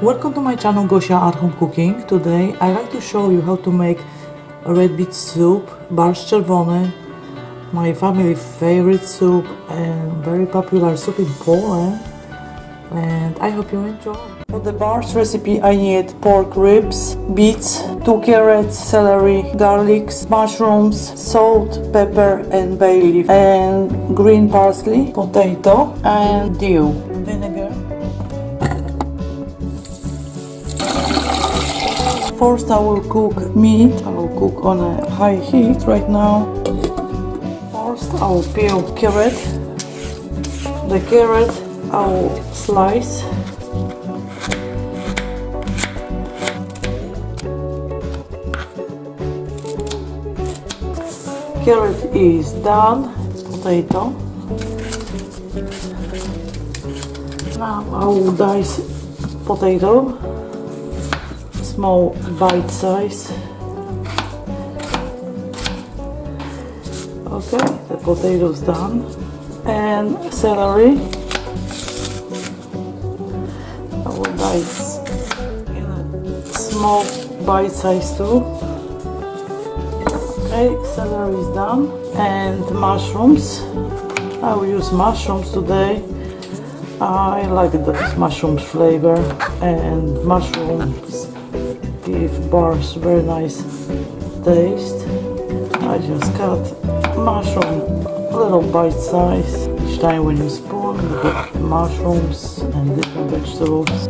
Welcome to my channel Gosia at Home Cooking. Today I like to show you how to make a red beet soup, Barszcz czerwony, my family favorite soup and very popular soup in Poland, and I hope you enjoy. For the Barszcz recipe I need pork ribs, beets, 2 carrots, celery, garlic, mushrooms, salt, pepper and bay leaf, and green parsley, potato and dill, vinegar. First I will cook meat. I will cook on a high heat right now. First I will peel carrot. The carrot I will slice. Carrot is done. Potato. Now I will dice potato. Small bite size. Okay, the potatoes done. And celery. I will dice in a small bite size too. Okay, celery is done. And mushrooms. I will use mushrooms today. I like the mushrooms flavor, and mushrooms give Barszcz very nice taste. I just cut mushroom little bite size. Each time when you spoon, you put mushrooms and different vegetables.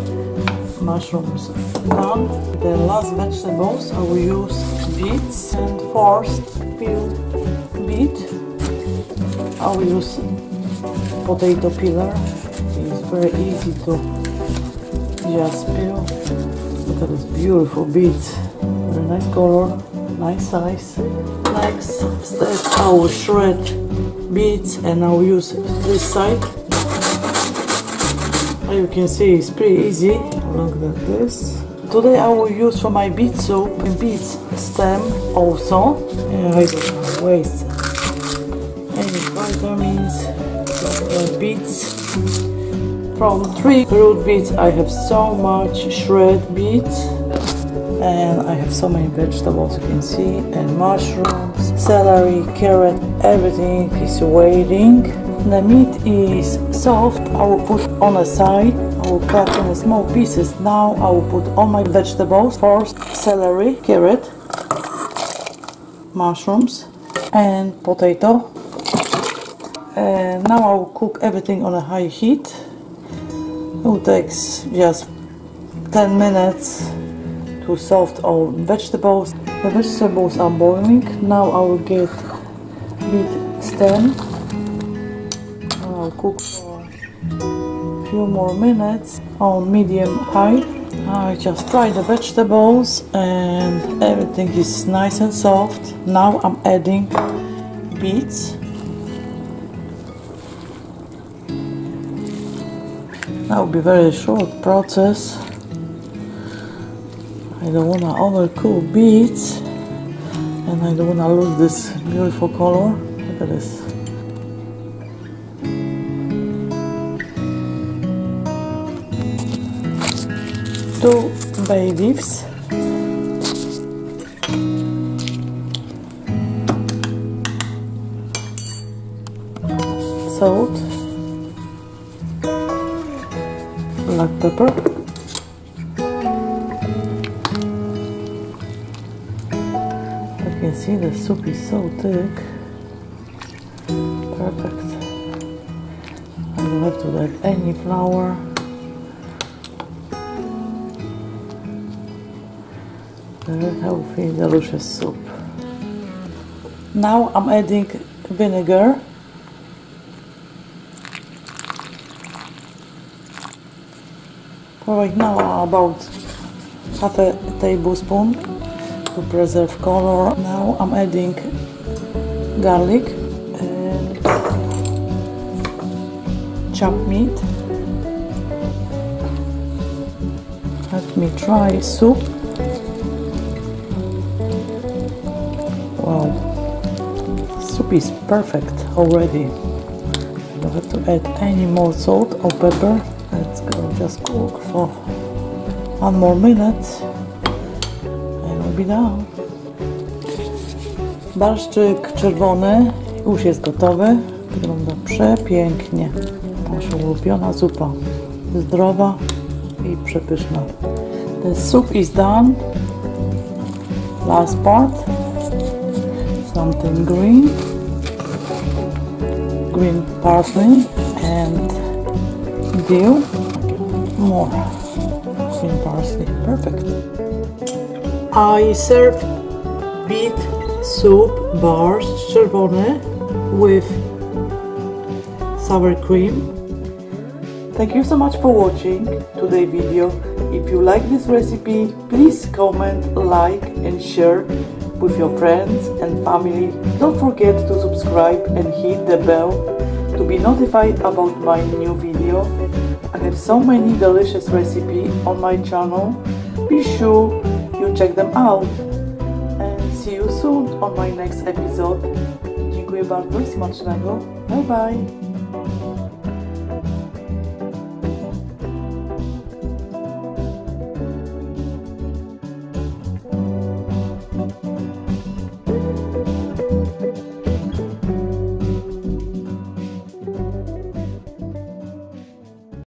Mushrooms done. The last vegetables I will use beets, and first peel beet. I will use potato peeler. It's very easy to just peel. Look at this beautiful beets. Very nice color, nice size. Next step, I will shred beets and I will use this side. As you can see, it's pretty easy. Look at this. Today I will use for my beet soup a beet stem also. And I don't waste any vitamins. So beets. From 3 root beets I have so much shred beets, and I have so many vegetables you can see, and mushrooms, celery, carrot, everything is waiting. The meat is soft. I will put on a side. I will cut in small pieces. Now I will put all my vegetables. First celery, carrot, mushrooms and potato. And now I will cook everything on a high heat. It will take just 10 minutes to soft all vegetables. The vegetables are boiling. Now I will get beet stem. I'll cook for a few more minutes on medium high. I just fry the vegetables and everything is nice and soft. Now I'm adding beets. That will be a very short process. I don't want to overcook beets, and I don't want to lose this beautiful color. Look at this. Two bay leaves. Salt. Black pepper, you can see the soup is so thick, perfect. I don't have to add any flour. Very healthy, delicious soup. Now I'm adding vinegar. Right now about half a tablespoon to preserve color. Now I'm adding garlic and chopped meat. Let me try soup. Wow, soup is perfect already. I don't have to add any more salt or pepper. Let's go just cook for One more minute and we'll be done. Barszczyk czerwony już jest gotowy. Wygląda przepięknie. Nasza ulubiona zupa. Zdrowa i przepyszna. The soup is done. Last part. Something green. Green parsley and dill. More green parsley. Perfect. I serve beet soup barszcz czerwony with sour cream. Thank you so much for watching today's video. If you like this recipe, please comment, like and share with your friends and family. Don't forget to subscribe and hit the bell to be notified about my new video. I have so many delicious recipes on my channel. Be sure you check them out. And see you soon on my next episode. Dziękuję bardzo i smacznego. Bye bye.